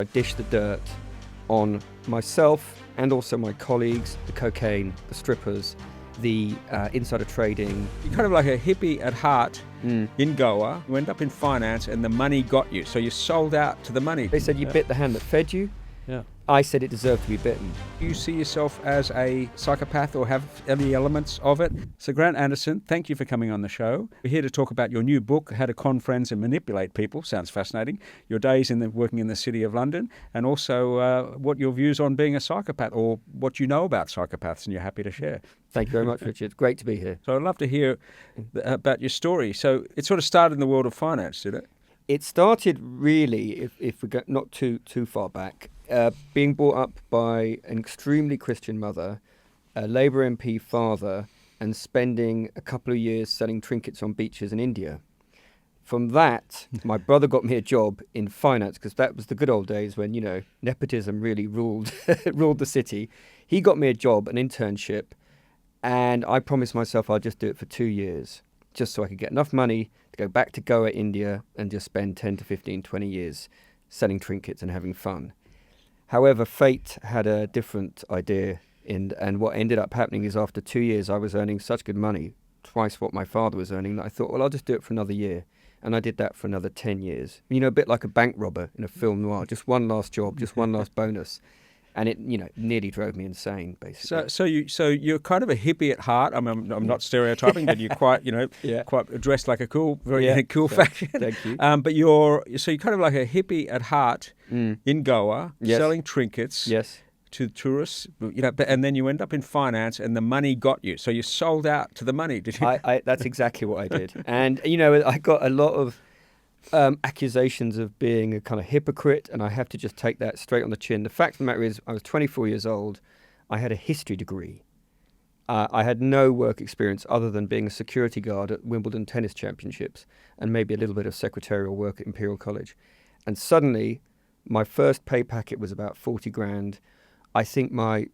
I dish the dirt on myself and also my colleagues, the cocaine, the strippers, the insider trading. You're kind of like a hippie at heart in Goa. You end up in finance and the money got you. So you sold out to the money. They said you bit the hand that fed you. Yeah. I said it deserved to be bitten. Do you see yourself as a psychopath or have any elements of it? So Geraint Anderson, thank you for coming on the show. We're here to talk about your new book, How to Con Friends and Manipulate People. Sounds fascinating. Your days working in the City of London, and also what your views on being a psychopath, or what you know about psychopaths, and you're happy to share. Thank you very much, Richard. Great to be here. So I'd love to hear about your story. So it sort of started in the world of finance, did it? It started really, if we go not too far back, being brought up by an extremely Christian mother, a Labour MP father, and spending a couple of years selling trinkets on beaches in India. From that, my brother got me a job in finance, because that was the good old days when, nepotism really ruled ruled the city. He got me a job, an internship, and I promised myself I'd just do it for 2 years, just so I could get enough money to go back to Goa, India, and just spend 10 to 15, 20 years selling trinkets and having fun. However, fate had a different idea, and what ended up happening is after 2 years, I was earning such good money, twice what my father was earning, that I thought, well, I'll just do it for another year. And I did that for another 10 years. A bit like a bank robber in a film noir, just one last job, just one last bonus. And it, nearly drove me insane, basically. So you're kind of a hippie at heart. I'm not stereotyping, but you're quite, quite dressed like a cool, very cool fashion. Thank you. But you're kind of like a hippie at heart in Goa, selling trinkets to tourists. And then you end up in finance, and the money got you. So you sold out to the money, did you? That's exactly what I did. And I got a lot of accusations of being a kind of hypocrite, and I have to just take that straight on the chin. The fact of the matter is, I was 24 years old. I had a history degree. I had no work experience other than being a security guard at Wimbledon tennis championships and maybe a little bit of secretarial work at Imperial College. And suddenly, my first pay packet was about 40 grand. I think my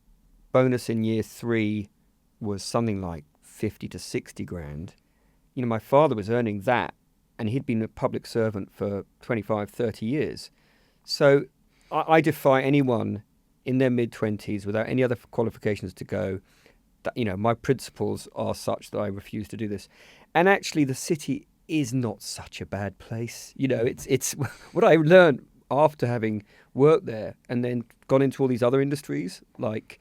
bonus in year 3 was something like 50 to 60 grand. My father was earning that, and he'd been a public servant for 25, 30 years. So I defy anyone in their mid-20s without any other qualifications to go, that, my principles are such that I refuse to do this. And actually, the city is not such a bad place. It's what I learned after having worked there and then gone into all these other industries like,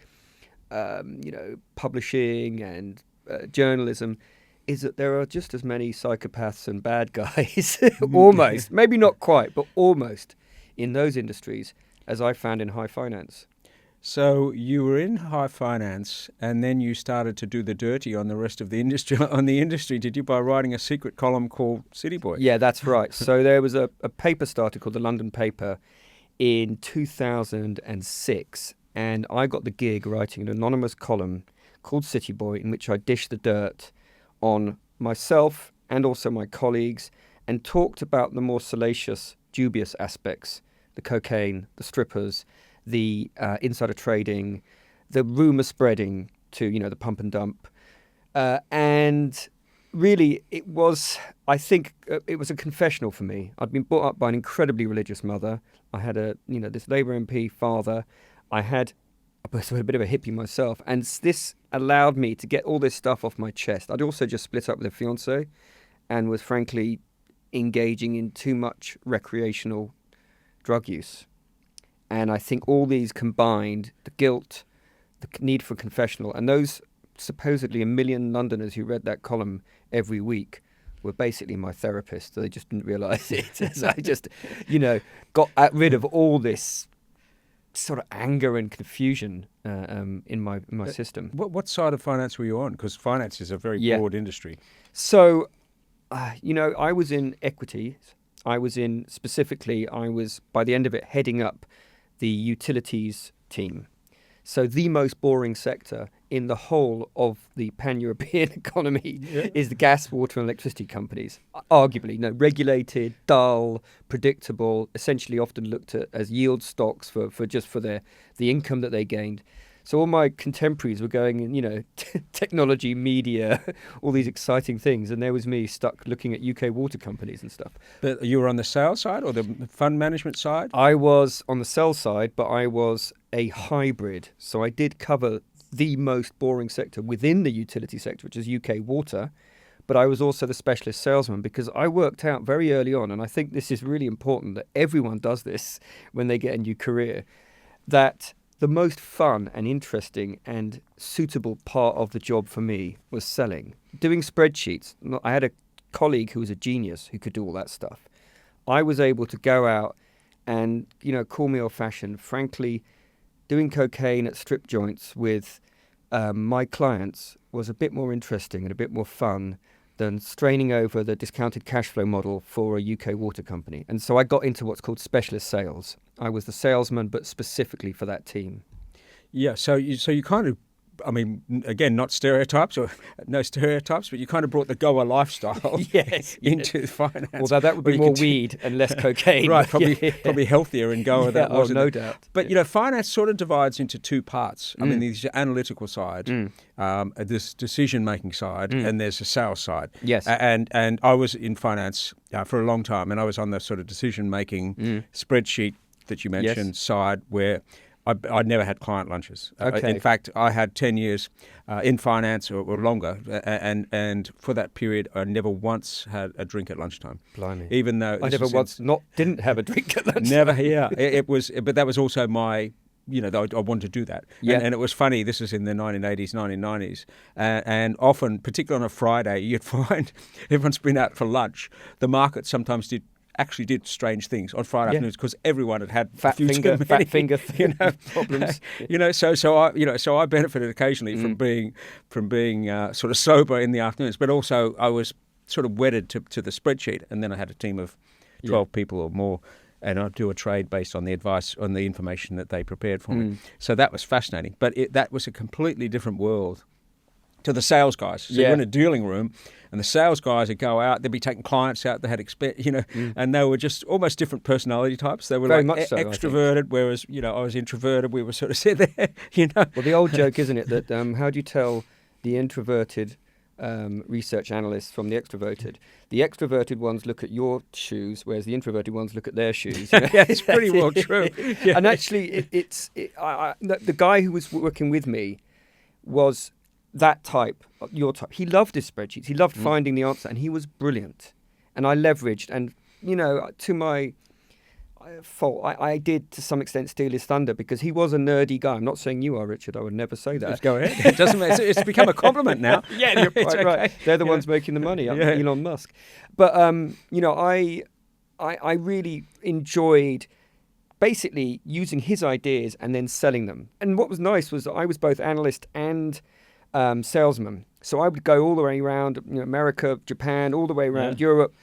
publishing and journalism, is that there are just as many psychopaths and bad guys, almost, maybe not quite, but almost, in those industries as I found in high finance. So you were in high finance, and then you started to do the dirty on the rest of the industry. Did you, by writing a secret column called City Boy? Yeah, that's right. So there was a paper started called the London Paper in 2006, and I got the gig writing an anonymous column called City Boy, in which I dished the dirt on myself and also my colleagues, and talked about the more salacious, dubious aspects, the cocaine, the strippers, the insider trading, the rumour spreading to, the pump and dump. And really, it was a confessional for me. I'd been brought up by an incredibly religious mother. I had this Labour MP father. I was a bit of a hippie myself, and this allowed me to get all this stuff off my chest. I'd also just split up with a fiancé and was frankly engaging in too much recreational drug use. And I think all these combined, the guilt, the need for confessional, and those supposedly 1 million Londoners who read that column every week were basically my therapist. So they just didn't realise it. So I just, got rid of all this sort of anger and confusion in my system. What side of finance were you on? Because finance is a very broad industry. So, I was in equities. I was, by the end of it, heading up the utilities team. So the most boring sector in the whole of the pan-European economy is the gas, water and electricity companies. Arguably, regulated, dull, predictable, essentially often looked at as yield stocks for the income that they gained. So all my contemporaries were going in, technology, media, all these exciting things. And there was me stuck looking at UK water companies and stuff. But you were on the sales side or the fund management side? I was on the sell side, but I was a hybrid. So I did cover the most boring sector within the utility sector, which is UK water. But I was also the specialist salesman, because I worked out very early on, and I think this is really important that everyone does this when they get a new career, that the most fun and interesting and suitable part of the job for me was selling. Doing spreadsheets. I had a colleague who was a genius who could do all that stuff. I was able to go out and, call me old-fashioned, frankly, doing cocaine at strip joints with my clients was a bit more interesting and a bit more fun than straining over the discounted cash flow model for a UK water company. And so I got into what's called specialist sales. I was the salesman, but specifically for that team. Yeah, so you kind of, I mean, again, not stereotypes or no stereotypes, but you kind of brought the Goa lifestyle into finance. Although that would be more weed and less cocaine. Right, probably healthier in Goa than it was. No doubt. But, finance sort of divides into two parts. I mean, there's the analytical side, this decision-making side, and there's the sales side. Yes. And I was in finance for a long time, and I was on the sort of decision-making spreadsheet that you mentioned side where I'd never had client lunches. Okay. In fact, I had 10 years in finance or longer, and for that period, I never once had a drink at lunchtime. Blimey. Even though I never once didn't have a drink at lunchtime. Never, yeah. It was, but that was also my, I wanted to do that. Yeah. And it was funny, this is in the 1980s, 1990s, and often, particularly on a Friday, you'd find everyone's been out for lunch. The market sometimes actually did strange things on Friday afternoons because everyone had fat finger problems. So I benefited occasionally from being sort of sober in the afternoons, but also I was sort of wedded to the spreadsheet, and then I had a team of 12 people or more, and I'd do a trade based on the advice, on the information that they prepared for me. So that was fascinating, but that was a completely different world to the sales guys. So you're in a dealing room, and the sales guys would go out, they'd be taking clients out, they had and they were just almost different personality types. They were very like much so, extroverted, whereas, I was introverted. We were sort of sit there, Well, the old joke, isn't it, that how do you tell the introverted research analysts from the extroverted? The extroverted ones look at your shoes, whereas the introverted ones look at their shoes. Yeah, it's pretty well true. Yeah. And actually, the guy who was working with me was that type, your type. He loved his spreadsheets. He loved finding the answer, and he was brilliant. And I leveraged, and, to my fault, I did to some extent steal his thunder, because he was a nerdy guy. I'm not saying you are, Richard. I would never say that. Let's go ahead. It doesn't matter. It's become a compliment now. Yeah, you're quite right. They're the ones making the money. I'm Elon Musk. But, I really enjoyed basically using his ideas and then selling them. And what was nice was that I was both analyst and salesman. So I would go all the way around, America, Japan, all the way around Europe,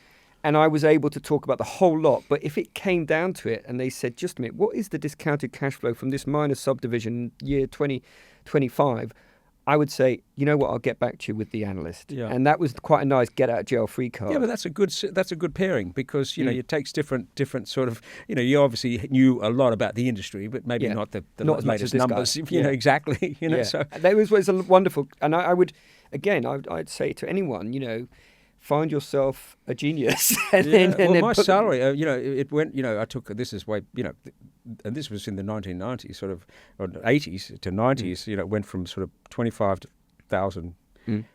and I was able to talk about the whole lot. But if it came down to it and they said, just a minute, what is the discounted cash flow from this minor subdivision year 2025? I would say, you know what, I'll get back to you with the analyst. Yeah. And that was quite a nice get out of jail free card. Yeah, but that's a good pairing, because it takes different sort of, you obviously knew a lot about the industry, but maybe not the not as latest much as numbers. Guy. Exactly. So that was a wonderful, and I would, again, I'd say to anyone, find yourself a genius. My salary, it went, I took, this is way, and this was in the 1990s, sort of, or 80s to 90s, it went from sort of 25,000, to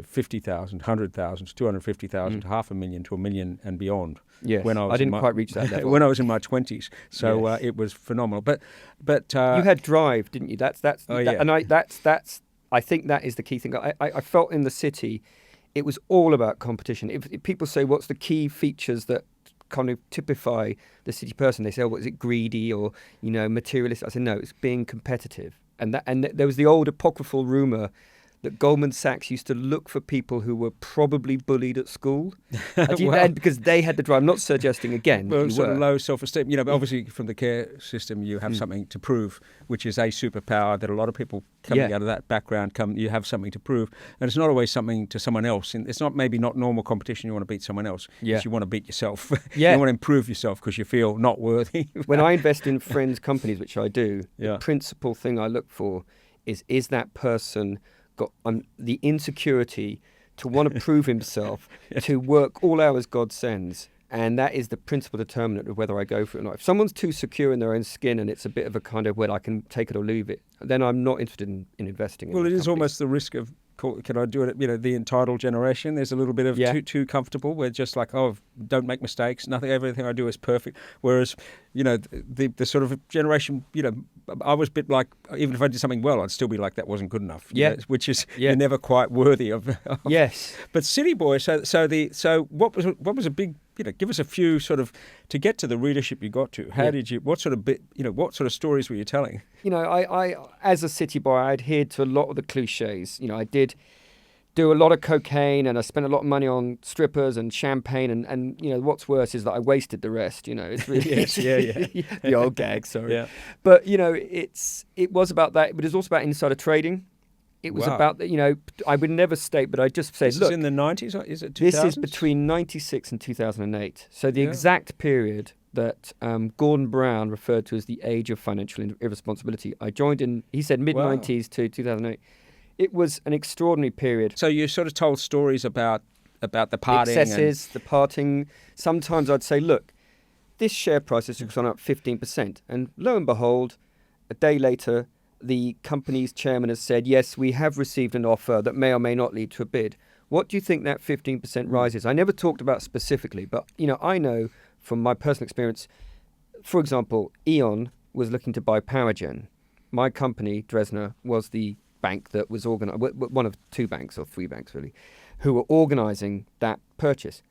50,000, 100,000, to 250,000, to $500,000, to $1 million and beyond. Yes, I didn't quite reach that level. When I was in my 20s. So it was phenomenal. But you had drive, didn't you? I think that is the key thing. I felt in the city, it was all about competition. If people say, what's the key features that kind of typify the city person? They say, is it greedy or, materialist? I said, no, it's being competitive. And there was the old apocryphal rumour that Goldman Sachs used to look for people who were probably bullied at school. Well, Because they had the drive. I'm not suggesting again well, you sort were. of low self-esteem. But obviously from the care system, you have something to prove, which is a superpower that a lot of people coming out of that background you have something to prove, and it's not always something to someone else. And it's not maybe not normal competition. You want to beat someone else. Yeah. You want to beat yourself. Yeah. You want to improve yourself because you feel not worthy. When I invest in friends' companies, which I do, Yeah. the principal thing I look for is that person got the insecurity to want to prove himself, to work all hours God sends. And that is the principal determinant of whether I go for it or not. If someone's too secure in their own skin and it's a bit of a kind of, well, I can take it or leave it, then I'm not interested in investing in Well, it is companies. almost the risk of, can I do it, the entitled generation. There's a little bit of too comfortable. We're just like, oh, don't make mistakes. Everything I do is perfect. Whereas, the sort of generation, I was a bit like, even if I did something well, I'd still be like, that wasn't good enough. Which is, you're never quite worthy of. Yes. But City Boy, so what was a big, give us a few sort of, to get to the readership you got to. How did you, what sort of stories were you telling? I as a city boy, I adhered to a lot of the cliches. I did do a lot of cocaine and I spent a lot of money on strippers and champagne and what's worse is that I wasted the rest. It's really the old gag, sorry. Yeah. But it was about that, but it's also about insider trading. It was about I would never state, but I just say, this look, is in the 90s, or is it 2000s? This is between 96 and 2008. So the exact period that Gordon Brown referred to as the age of financial irresponsibility. I joined in, he said, mid-90s to 2008. It was an extraordinary period. So you sort of told stories about the partying. Excesses, the partying. Sometimes I'd say, look, this share price has gone up 15%. And lo and behold, a day later, the company's chairman has said, yes, we have received an offer that may or may not lead to a bid. What do you think that 15% rise is? I never talked about specifically, but I know from my personal experience, for example, E.ON was looking to buy Powergen. My company, Dresdner, was the bank that was one of two banks or three banks really, who were organising that purchase.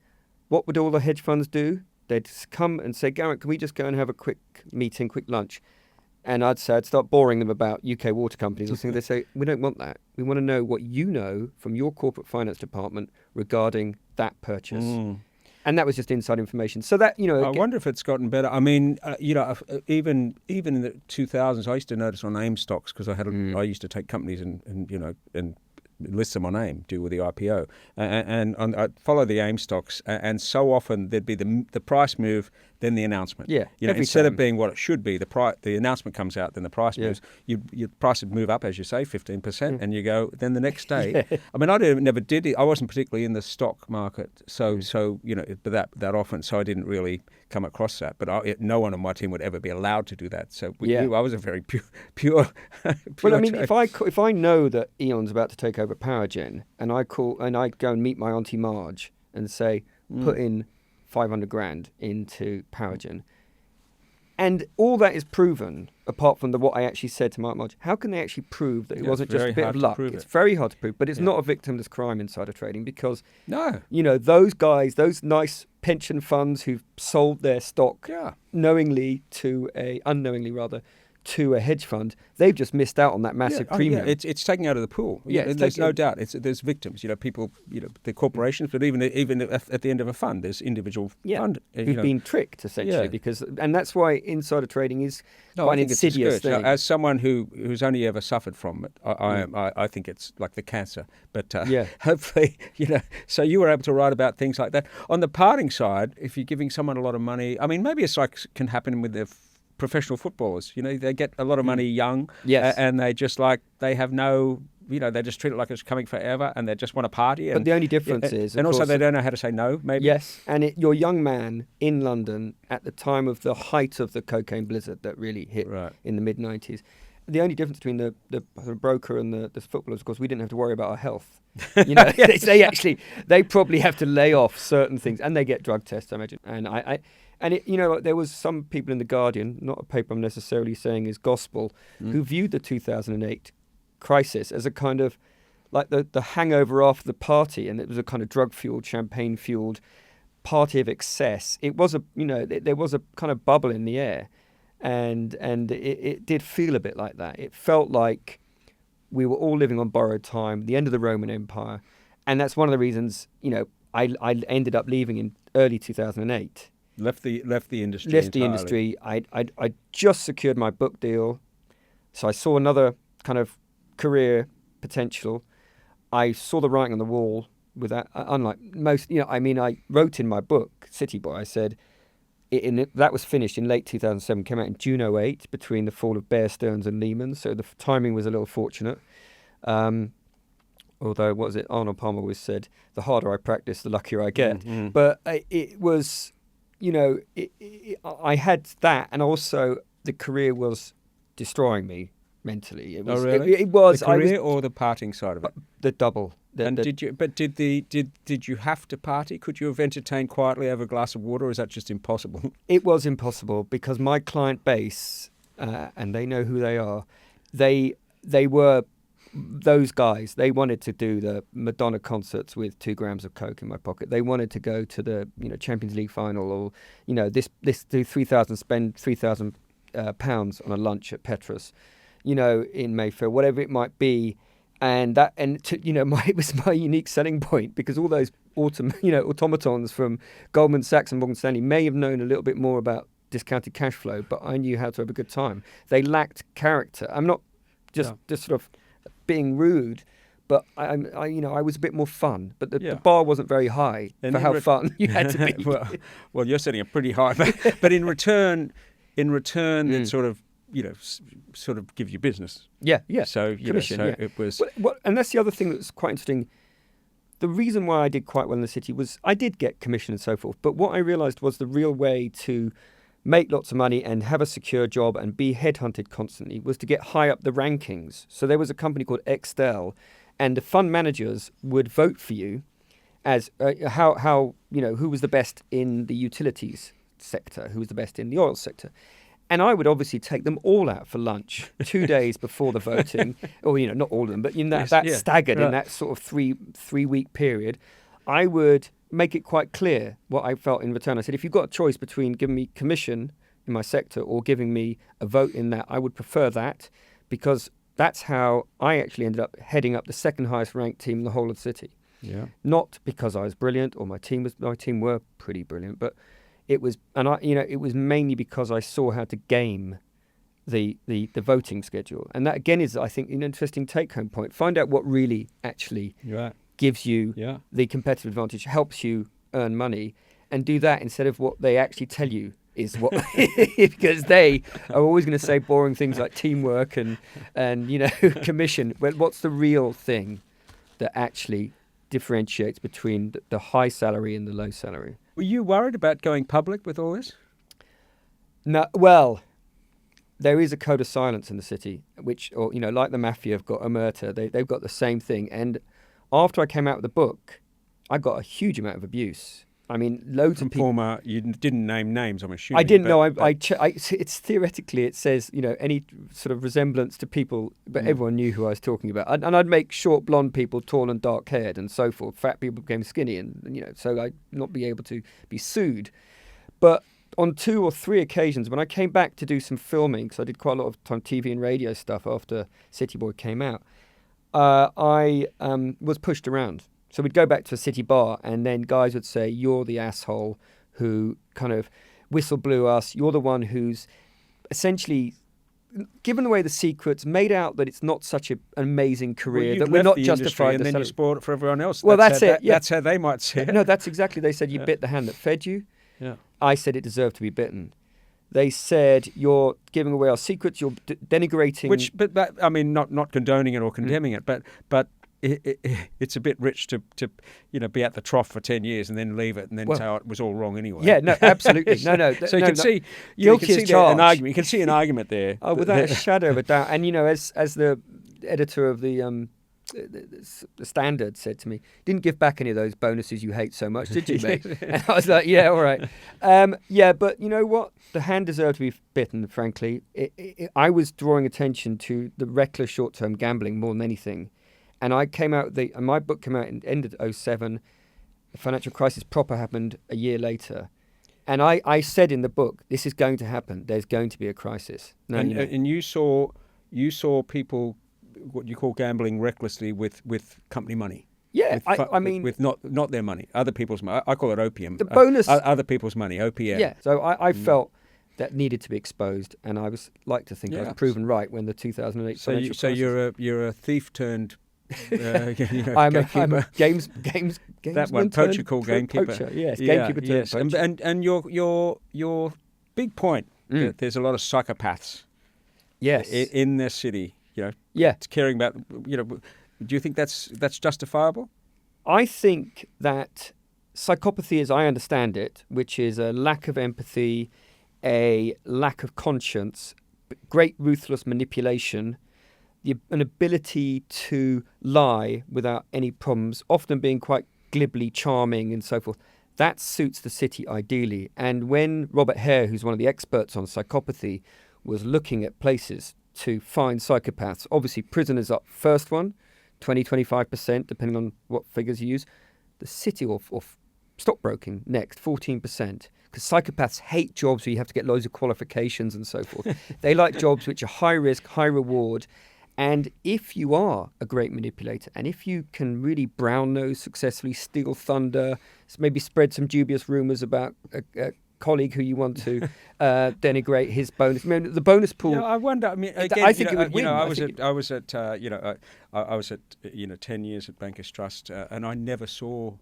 What would all the hedge funds do? They'd come and say, Geraint, can we just go and have a quick meeting, quick lunch? And I'd start boring them about UK water companies or something. They say, we don't want that. We want to know what you know from your corporate finance department regarding that purchase. And that was just inside information. So that, I wonder if it's gotten better. I mean, even in the 2000s, I used to notice on AIM stocks because I used to take companies and list them on AIM, do with the IPO, and I'd follow the AIM stocks, and so often there'd be the price move, then the announcement. Yeah, instead of being what it should be, the announcement comes out, then the price moves. Your price would move up, as you say, 15%, and you go. Then the next day, I mean, I never did it. I wasn't particularly in the stock market, so that often, so I didn't really come across that. But no one on my team would ever be allowed to do that. So I was a very pure. Well, I mean, if I know that E.ON's about to take over Powergen, and I go and meet my Auntie Marge and say, put in 500 grand into Powergen, and all that is proven apart from what I actually said to Marge. How can they actually prove that it wasn't just a bit of luck? It's very hard to prove, but it's not a victimless crime, insider trading, because those guys, those nice pension funds who've sold their stock unknowingly to a hedge fund, they've just missed out on that massive premium. It's taken out of the pool. There's no doubt. There's victims. People, the corporations, but even at the end of a fund, there's individual fund who've been tricked essentially and that's why insider trading is quite an insidious thing. As someone who's only ever suffered from it, I think it's like the cancer. But hopefully, so you were able to write about things like that. On the parting side, if you're giving someone a lot of money, I mean, maybe it's like can happen with the professional footballers. They get a lot of money young, and they just they have no, they just treat it like it's coming forever, and they just want to party. But the only difference is, and also they don't know how to say no. Maybe and you're a young man in London at the time of the height of the cocaine blizzard that really hit in the mid-90s. The only difference between the broker and the footballers, of course, we didn't have to worry about our health. They probably have to lay off certain things, and they get drug tests, I imagine. And there was some people in The Guardian, not a paper I'm necessarily saying is gospel, who viewed the 2008 crisis as a kind of like the hangover after the party, and it was a kind of drug-fueled, champagne-fueled party of excess. It was there was a kind of bubble in the air, and it did feel a bit like that. It felt like We were all living on borrowed time, the end of the Roman Empire. And that's one of the reasons, I ended up leaving in early 2008. Left the industry Left the entirely. industry. I just secured my book deal. So I saw another kind of career potential. I saw the writing on the wall with that. Unlike most, I wrote in my book, City Boy, I said, that was finished in late 2007, came out in June 2008, between the fall of Bear Stearns and Lehman. So the timing was a little fortunate. Although, what was it? Arnold Palmer always said, the harder I practice, the luckier I get. Mm-hmm. But it was, I had that, and also the career was destroying me mentally. It was, really? It was. The career or the partying side of it? The double. Did you have to party? Could you have entertained quietly over a glass of water, or is that just impossible? It was impossible because my client base, and they know who they are, they were those guys. They wanted to do the Madonna concerts with 2 grams of coke in my pocket. They wanted to go to the Champions League final, or this do 3,000, spend 3,000 pounds on a lunch at Petrus, in Mayfair, whatever it might be. And it was my unique selling point, because all those automatons from Goldman Sachs and Morgan Stanley may have known a little bit more about discounted cash flow, but I knew how to have a good time. They lacked character. I'm not just sort of being rude, but I was a bit more fun. But the bar wasn't very high for how fun you had to be. well, you're setting it pretty high, but in return, it sort of give you business. Yeah. So commission. It was. And that's the other thing that's quite interesting. The reason why I did quite well in the city was I did get commission and so forth. But what I realised was the real way to make lots of money and have a secure job and be headhunted constantly was to get high up the rankings. So there was a company called Extel, and the fund managers would vote for you as who was the best in the utilities sector, who was the best in the oil sector. And I would obviously take them all out for lunch 2 days before the voting, or not all of them, but staggered in that sort of three-week period. I would make it quite clear what I felt in return. I said, if you've got a choice between giving me commission in my sector or giving me a vote in that, I would prefer that, because that's how I actually ended up heading up the second highest ranked team in the whole of the city. Yeah. Not because I was brilliant or my team were pretty brilliant, but it was mainly because I saw how to game the voting schedule. And that again is, I think, an interesting take-home point. Find out what really actually gives you the competitive advantage, helps you earn money, and do that instead of what they actually tell you is what, because they are always going to say boring things like teamwork and commission. But what's the real thing that actually differentiates between the high salary and the low salary? Were you worried about going public with all this? No. Well, there is a code of silence in the city, which, or like the mafia have got omerta, they've got the same thing. And after I came out with the book, I got a huge amount of abuse. I mean, loads of people. You didn't name names, I'm assuming. I didn't know. It's theoretically, it says any sort of resemblance to people, but everyone knew who I was talking about. And I'd make short blonde people tall and dark haired and so forth. Fat people became skinny, and so I'd not be able to be sued. But on 2 or 3 occasions, when I came back to do some filming, because I did quite a lot of time TV and radio stuff after City Boy came out, I was pushed around. So we'd go back to a city bar, and then guys would say, you're the asshole who kind of whistle blew us. You're the one who's essentially given away the secrets, made out that it's not such an amazing career, that we're not justified. And then you spoiled it for everyone else. Well, that's it. That's how they might see it. No, that's exactly. They said you bit the hand that fed you. Yeah. I said it deserved to be bitten. They said you're giving away our secrets. You're denigrating. But I mean, not condoning it or condemning it, but it's a bit rich to be at the trough for 10 years and then leave it and then say it was all wrong anyway. Yeah, no, absolutely. No. So you can see an argument. You can see an argument there. Oh, without a shadow of a doubt. And as the editor of the Standard said to me, didn't give back any of those bonuses you hate so much, did you, mate? And I was like, yeah, all right. But you know what? The hand deserved to be bitten, frankly. I was drawing attention to the reckless short-term gambling more than anything. And I came out, and my book came out in the end of 2007. The financial crisis proper happened a year later. And I said in the book, this is going to happen. There's going to be a crisis. And you saw people what you call gambling recklessly with company money. Yeah, I mean, with not their money, other people's money. I call it opium. the bonus, other people's money, OPM. yeah. So I felt that needed to be exposed, and I was like to think I was Yeah. proven right when the 2008 financial So crisis. you're a thief turned. I'm gamekeeper. a games That one, poacher called gamekeeper. Poacher, yes, gamekeeper turned yes. poacher. And your big point that there's a lot of psychopaths Yes. in this city. Yeah. It's caring about. Do you think that's justifiable? I think that psychopathy, as I understand it, which is a lack of empathy, a lack of conscience, great ruthless manipulation, an ability to lie without any problems, often being quite glibly charming and so forth, that suits the city ideally. And when Robert Hare, who's one of the experts on psychopathy, was looking at places to find psychopaths, obviously prison is up first one, 20-25%, depending on what figures you use. The city or stockbroking next, 14%. Because psychopaths hate jobs where you have to get loads of qualifications and so forth. They like jobs which are high risk, high reward. And if you are a great manipulator, and if you can really brown nose successfully, steal thunder, maybe spread some dubious rumors about a colleague who you want to denigrate his bonus. I mean, the bonus pool. I wonder. I mean, again, I think it would win. I was at 10 years at Bankers Trust, and I never saw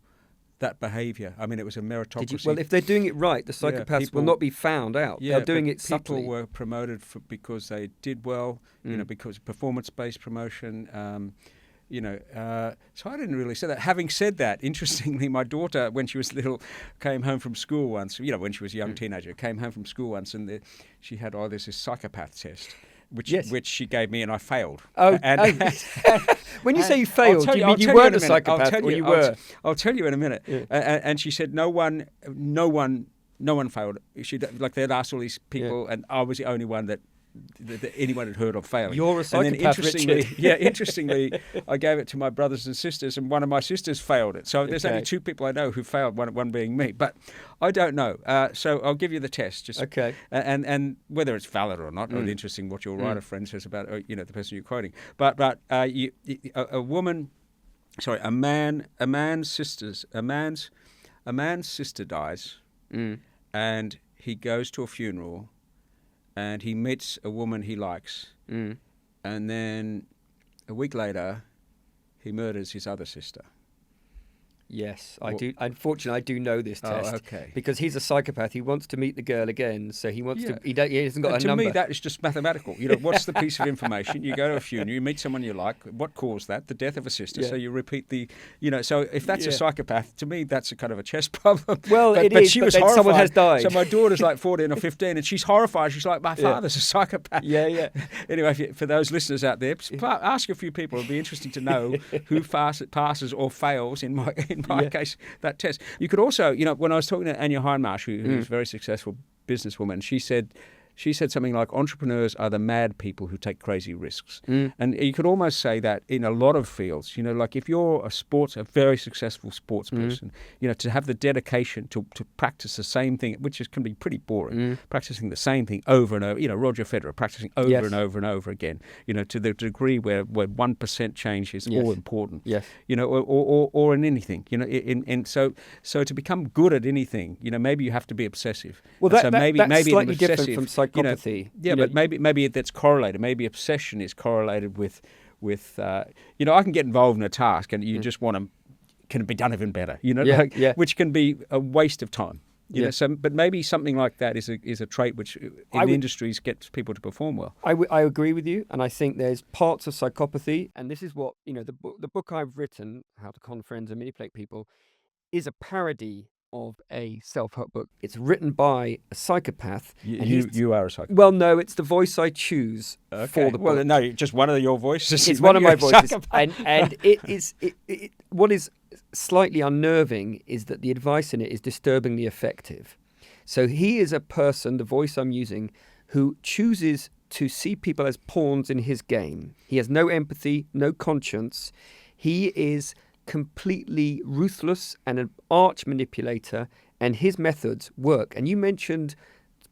that behaviour. I mean, it was a meritocracy. Well, if they're doing it right, the psychopaths will not be found out. They're doing it subtly. People were promoted because they did well, because of performance-based promotion. So I didn't really say that. Having said that, interestingly, my daughter, when she was little, came home from school once, when she was a young teenager, came home from school once, and she had, there's this psychopath test. Which she gave me, and I failed. When you say you failed, do you mean you weren't a psychopath, or you were? I'll tell you in a minute. Yeah. And she said no one failed. They'd asked all these people, and I was the only one that anyone had heard of failing. You're a psychopath, Richard. Interestingly, I gave it to my brothers and sisters, and one of my sisters failed it. So there's only two people I know who failed, one being me. But I don't know. So I'll give you the test. And whether it's valid or not, it's interesting what your writer friend says about the person you're quoting. But a man's sister dies, and he goes to a funeral. And he meets a woman he likes. And then a week later, he murders his other sister. Yes, I do. Unfortunately, I do know this test. Okay. Because he's a psychopath. He wants to meet the girl again, so he wants to. He hasn't got a number. To me, that is just mathematical. What's the piece of information? You go to a funeral, you meet someone you like. What caused that? The death of a sister. Yeah. So you repeat the. So if that's a psychopath, to me, that's a kind of a chess problem. Well, but she was horrified. Someone has died. So my daughter's like 14 or 15, and she's horrified. She's like, my father's a psychopath. Yeah. Anyway, for those listeners out there, ask a few people. It'd be interesting to know who passes or fails in my case. That test. You could also, when I was talking to Anya Hindmarsh, who's a very successful businesswoman, she said something like, entrepreneurs are the mad people who take crazy risks. And you could almost say that in a lot of fields, like if you're a very successful sports person, to have the dedication to practice the same thing, which can be pretty boring, practicing the same thing over and over, Roger Federer practicing over and over and over again, to the degree where 1% change is all important, or in anything, so to become good at anything, maybe you have to be obsessive. Well, that's slightly different from psychopathy. But maybe that's correlated. Maybe obsession is correlated with I can get involved in a task and you just want to, can it be done even better? Which can be a waste of time. But maybe something like that is a trait which in industries gets people to perform well. I agree with you, and I think there's parts of psychopathy, and this is what the book I've written, How to Con Friends and Manipulate People, is a parody of a self-help book. It's written by a psychopath. You are a psychopath. Well, no, it's the voice I choose for the book. Well, no, just one of your voices. It's one of my voices, and what is slightly unnerving is that the advice in it is disturbingly effective. So he is a person, the voice I'm using, who chooses to see people as pawns in his game. He has no empathy, no conscience. He is completely ruthless and an arch manipulator, and his methods work. And you mentioned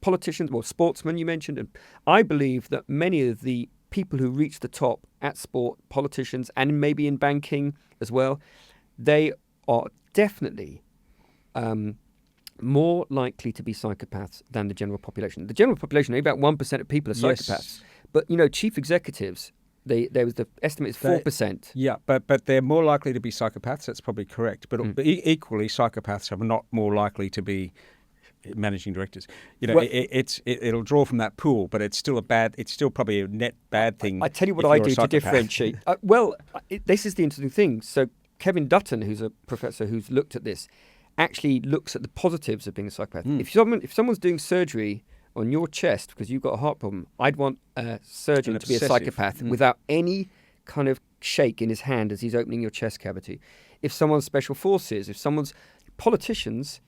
politicians, sportsmen you mentioned, and I believe that many of the people who reach the top at sport, politicians, and maybe in banking as well, they are definitely more likely to be psychopaths than the general population. The general population, only about 1% of people are psychopaths. Yes. But, chief executives, there was the estimate is 4%. Yeah, but they're more likely to be psychopaths. That's probably correct. But equally, psychopaths are not more likely to be managing directors. It'll draw from that pool, but it's still probably a net bad thing. I tell you what I do to differentiate. This is the interesting thing. So Kevin Dutton, who's a professor who's looked at this, actually looks at the positives of being a psychopath. If someone's doing surgery on your chest because you've got a heart problem, I'd want a surgeon to be a psychopath without any kind of shake in his hand as he's opening your chest cavity. If someone's special forces, if someone's politicians,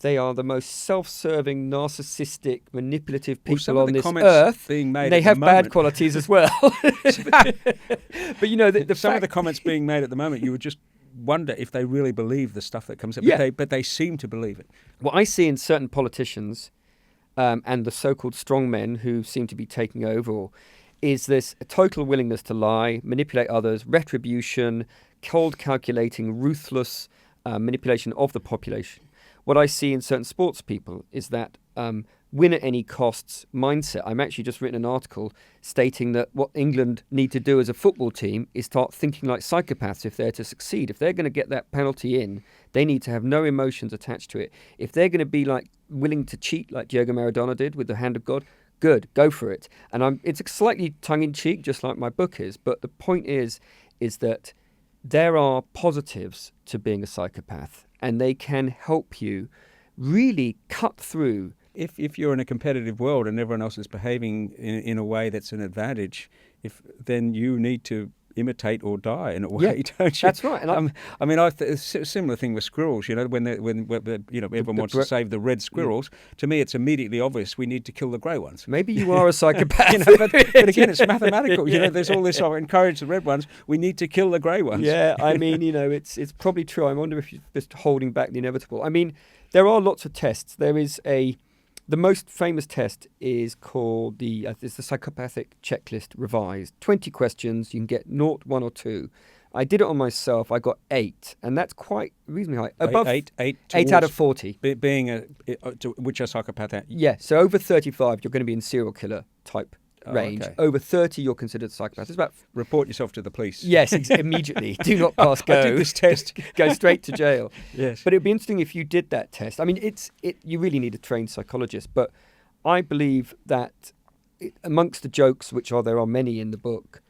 they are the most self-serving, narcissistic, manipulative people on this earth. They have bad qualities as well. But some of the comments being made at the moment, you would just wonder if they really believe the stuff that comes up. But they seem to believe it. What I see in certain politicians and the so-called strong men who seem to be taking over is this total willingness to lie, manipulate others, retribution, cold calculating, ruthless manipulation of the population. What I see in certain sports people is that win at any costs mindset. I'm actually just written an article stating that what England need to do as a football team is start thinking like psychopaths if they're to succeed. If they're going to get that penalty in, they need to have no emotions attached to it. If they're going to be willing to cheat like Diego Maradona did with the hand of God, good, go for it. And it's slightly tongue-in-cheek, just like my book is. But the point is that there are positives to being a psychopath, and they can help you really cut through. If you're in a competitive world and everyone else is behaving in a way that's an advantage, then you need to imitate or die in a way, don't you? That's right. And a similar thing with squirrels. When everyone wants to save the red squirrels. To me, it's immediately obvious we need to kill the grey ones. Maybe you are a psychopath. But again, it's mathematical. There's all this. Encourage the red ones. We need to kill the grey ones. Yeah, it's probably true. I wonder if you're just holding back the inevitable. There are lots of tests. There is the most famous test is called it's the Psychopathic Checklist Revised. 20 questions. You can get 0, 1 or 2. I did it on myself. I got 8, and that's quite reasonably high. Above 8 out of 40. Being which a psychopath. Yeah. So over 35, you're going to be in serial killer type range. Okay. Over 30, you're considered a psychopath. It's about report yourself to the police. Yes, immediately. Do not pass go. I did this test. Go straight to jail. Yes. But it'd be interesting if you did that test. You really need a trained psychologist. But I believe that amongst the jokes, there are many in the book,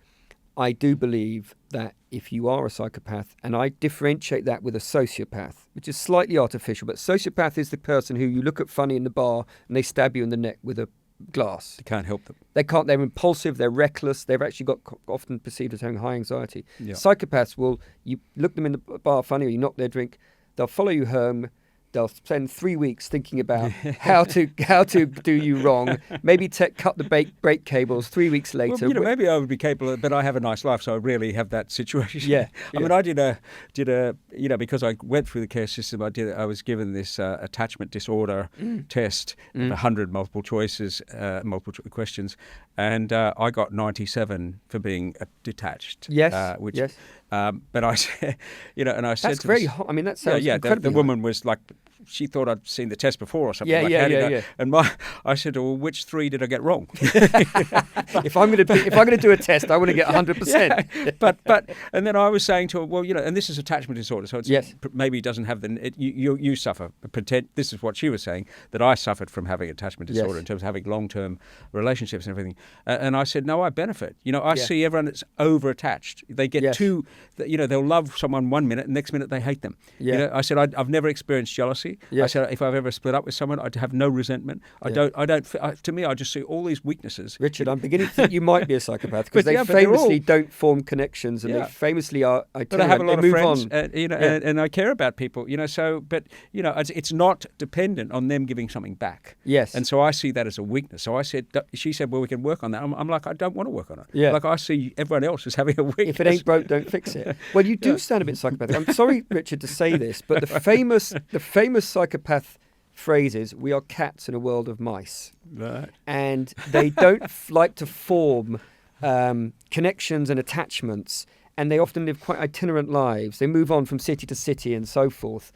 I do believe that if you are a psychopath, and I differentiate that with a sociopath, which is slightly artificial, but sociopath is the person who you look at funny in the bar and they stab you in the neck with a glass. You can't help them. They can't. They're impulsive. They're reckless. They've actually got often perceived as having high anxiety. Yeah. Psychopaths you look them in the bar funny, or you knock their drink. They'll follow you home. They'll spend 3 weeks thinking about how to do you wrong. Maybe cut the brake cables 3 weeks later. Well, maybe I would be capable, but I have a nice life, so I rarely have that situation. Yeah. I did a because I went through the care system. I was given this attachment disorder test, 100 multiple choices, questions, and I got 97 for being detached. Yes. Yes. But I said, and I said that's very hot. That sounds incredibly the woman was like, she thought I'd seen the test before or something. Yeah. And I said, well, which 3 did I get wrong? If I'm going to do a test, I want to get 100%. Yeah. But and then I was saying to her, well, and this is attachment disorder, so it's maybe it doesn't have you suffer. This is what she was saying, that I suffered from having attachment disorder in terms of having long-term relationships and everything. And I said, no, I benefit. I see everyone that's over-attached. They get too, they'll love someone 1 minute, and next minute they hate them. Yeah. I said, I've never experienced jealousy. Yes. I said, if I've ever split up with someone, I'd have no resentment. To me, I just see all these weaknesses. Richard, I'm beginning to think you might be a psychopath because they famously don't form connections, and they famously are. But I have a lot of friends, and I care about people, it's not dependent on them giving something back. Yes. And so I see that as a weakness. So she said, well, we can work on that. I'm like, I don't want to work on it. Yeah. Like I see everyone else as having a weakness. If it ain't broke, don't fix it. Well, you do sound a bit psychopathic. I'm sorry, Richard, to say this, but the famous psychopath phrase is, we are cats in a world of mice. Right. And they don't like to form connections and attachments, and they often live quite itinerant lives. They move on from city to city and so forth,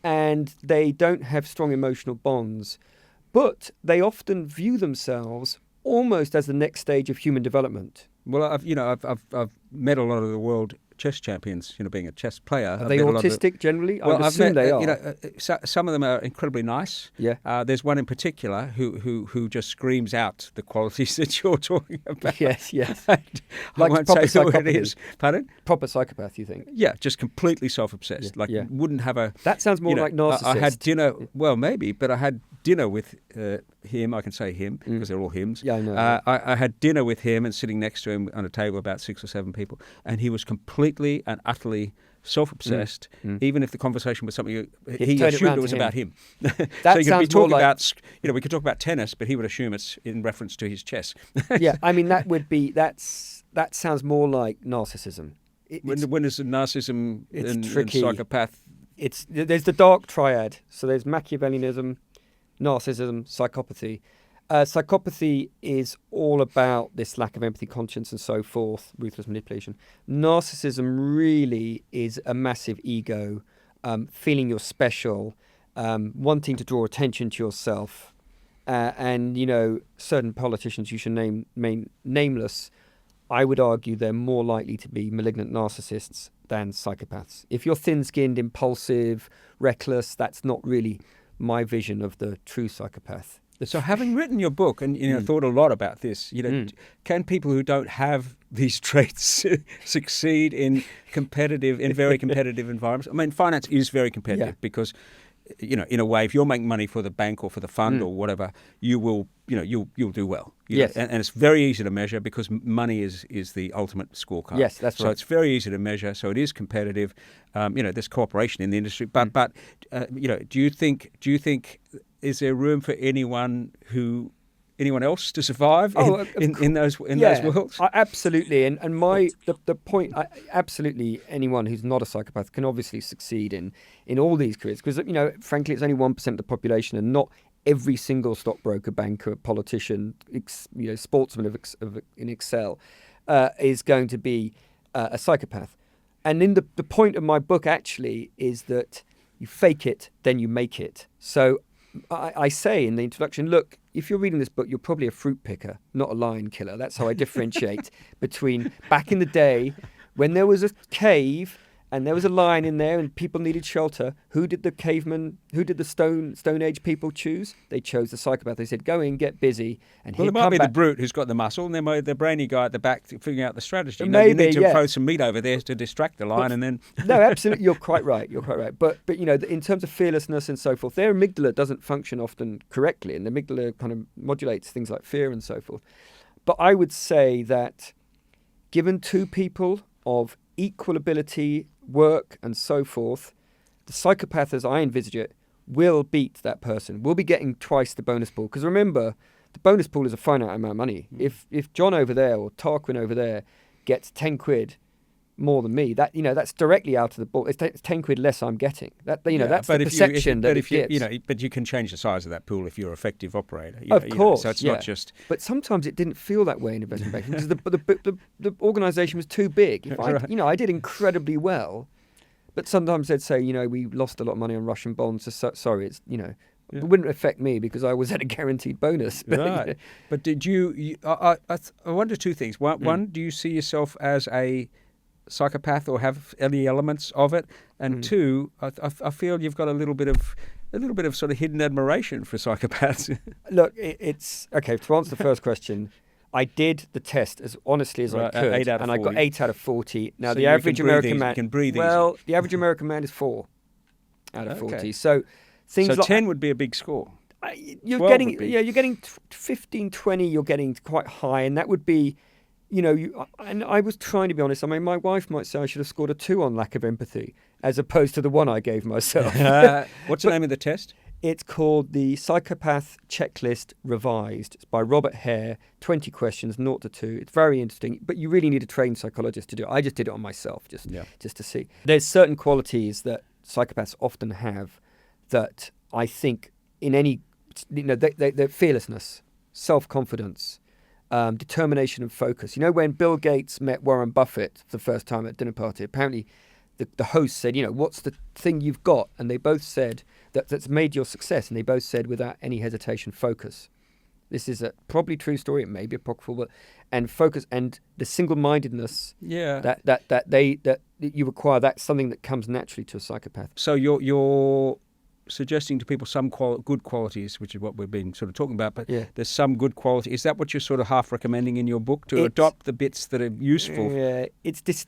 and they don't have strong emotional bonds. But they often view themselves almost as the next stage of human development. Well, I've met a lot of the world chess champions. Being a chess player. Are they autistic generally? Well, I would assume they are. Some of them are incredibly nice. Yeah. There's one in particular who just screams out the qualities that you're talking about. Yes. I Like won't proper say what it psychopathy. is. Pardon? Proper psychopath, you think? Yeah, just completely self-obsessed. Wouldn't have a. That sounds more like narcissist. I had dinner. Well, maybe, but I had dinner with him. I can say him because they're all hims. Yeah, I know. I had dinner with him and sitting next to him on a table about 6 or 7 people, and he was completely and utterly self-obsessed. Even if the conversation was something he turn it assumed round it was to him. about him. That so you could be sounds more talking like- about, we could talk about tennis, but he would assume it's in reference to his chess. Yeah, I mean that sounds more like narcissism. When is narcissism it's and tricky. psychopath? There's the dark triad. So there's Machiavellianism, narcissism, psychopathy. Psychopathy is all about this lack of empathy, conscience, and so forth, ruthless manipulation. Narcissism really is a massive ego, feeling you're special, wanting to draw attention to yourself, and certain politicians you should name nameless. I would argue they're more likely to be malignant narcissists than psychopaths. If you're thin-skinned, impulsive, reckless, that's not really my vision of the true psychopath. So having written your book and thought a lot about this, can people who don't have these traits succeed in very competitive environments? I mean, finance is very competitive because, in a way, if you're making money for the bank or for the fund or whatever, you will, you'll do well. Yes. And it's very easy to measure because money is the ultimate scorecard. Yes, that's right. So it's very easy to measure. So it is competitive. There's cooperation in the industry. But do you think is there room for anyone else to survive in those worlds? Absolutely. And the point, absolutely, anyone who's not a psychopath can obviously succeed in all these careers because frankly, it's only 1% of the population, and not every single stockbroker, banker, politician, sportsman in Excel is going to be a psychopath. And then the point of my book actually is that you fake it, then you make it. So I say in the introduction, look, if you're reading this book, you're probably a fruit picker, not a lion killer. That's how I differentiate between back in the day when there was a cave and there was a lion in there and people needed shelter. Who did the Stone Age people choose? They chose the psychopath. They said, go in, get busy. And Well, it might be the brute who's got the muscle, and then the brainy guy at the back figuring out the strategy. Maybe, you need to throw some meat over there to distract the lion, and then... No, absolutely, you're quite right. But in terms of fearlessness and so forth, their amygdala doesn't function often correctly, and the amygdala kind of modulates things like fear and so forth. But I would say that given two people of equal ability, work, and so forth, the psychopath, as I envisage it, will beat that person. We'll be getting twice the bonus pool. Because remember, the bonus pool is a finite amount of money. If John over there or Tarquin over there gets 10 quid more than me, that's directly out of the ball. It's 10 quid less I'm getting. That's the perception that it gives. But you can change the size of that pool if you're an effective operator. Of course, so it's not just. But sometimes it didn't feel that way in investment banking because the organisation was too big. If I did incredibly well, but sometimes they'd say, we lost a lot of money on Russian bonds. So sorry, it's it wouldn't affect me because I was at a guaranteed bonus. Right. But did you I wonder two things. One, do you see yourself as a psychopath or have any elements of it? And two, I feel you've got a little bit of sort of hidden admiration for psychopaths. Look, it's okay. To answer the first question, I did the test as honestly as I could, 8 out of and 40. I got 8 out of 40. Now So the you average can breathe American easy. man You can breathe well, easy. the average American man is 4 out of 40. Okay. So things So like 10 would be a big score. you're 12 getting would be. you're getting 15, 20. You're getting quite high, and that would be. And I was trying to be honest. I mean, my wife might say I should have scored a 2 on lack of empathy as opposed to the 1 I gave myself. What's the name of the test? It's called the Psychopath Checklist Revised. It's by Robert Hare, 20 questions, 0 to 2. It's very interesting, but you really need a trained psychologist to do it. I just did it on myself just to see. There's certain qualities that psychopaths often have that I think in any, they're fearlessness, self-confidence, determination and focus. You know, when Bill Gates met Warren Buffett the first time at a dinner party, apparently the host said, what's the thing you've got? And they both said that's made your success. And they both said, without any hesitation, focus. This is a probably true story. It may be apocryphal, but and focus and the single-mindedness that you require. That's something that comes naturally to a psychopath. So you're suggesting to people some good qualities, which is what we've been sort of talking about, but there's some good quality. Is that what you're sort of half recommending in your book, to adopt the bits that are useful? Yeah,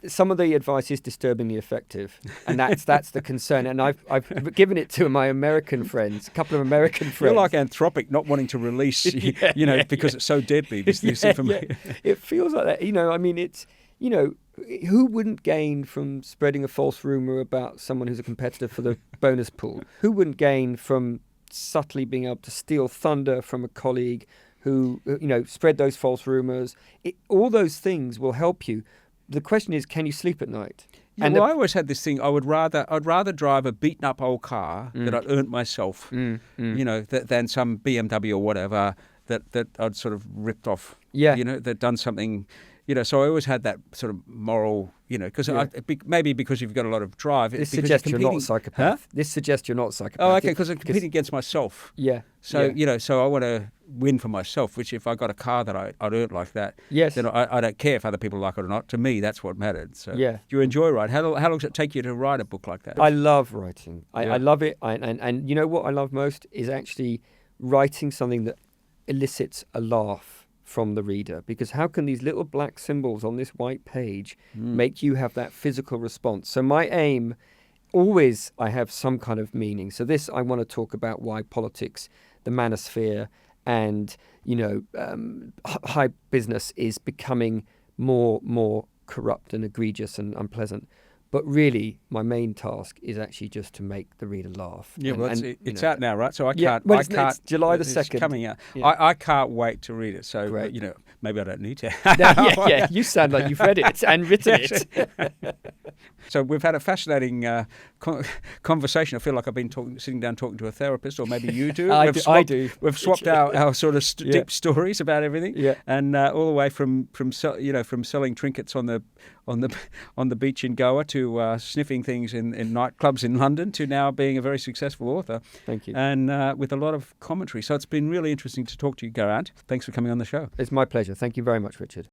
some of the advice is disturbingly effective, and that's the concern. And I've given it to my American friends, a couple of American friends. You're like Anthropic, not wanting to release, because it's so deadly, this information. Yeah. It feels like that. I mean, it's, who wouldn't gain from spreading a false rumor about someone who's a competitor for the bonus pool? Who wouldn't gain from subtly being able to steal thunder from a colleague who, spread those false rumors? All those things will help you. The question is, can you sleep at night? Yeah, I always had this thing. I'd rather drive a beaten up old car that I'd earned myself, than some BMW or whatever that I'd sort of ripped off. Yeah, that done something. So I always had that sort of moral, because maybe because you've got a lot of drive. This suggests you're not a psychopath. Huh? This suggests you're not a psychopath. Oh, okay, because I'm competing against myself. Yeah. So, so I want to win for myself, which if I got a car that I'd earned like that, then I don't care if other people like it or not. To me, that's what mattered. So do you enjoy writing? How long does it take you to write a book like that? I love writing. I love it. And you know what I love most is actually writing something that elicits a laugh from the reader, because how can these little black symbols on this white page make you have that physical response? So my aim, always I have some kind of meaning. So this, I want to talk about why politics, the manosphere, and high business is becoming more corrupt and egregious and unpleasant. But really, my main task is actually just to make the reader laugh. Yeah, it's out now, right? So I can't. It's July the 2nd. It's coming out. Yeah. I can't wait to read it. So maybe I don't need to. Yeah. You sound like you've read it and written it. So we've had a fascinating conversation. I feel like I've been sitting down talking to a therapist, or maybe you do. I do. We've swapped our sort of deep stories about everything. Yeah. And all the way from selling trinkets on the beach in Goa to sniffing things in nightclubs in London to now being a very successful author. Thank you. And with a lot of commentary. So it's been really interesting to talk to you, Geraint. Thanks for coming on the show. It's my pleasure. Thank you very much, Richard.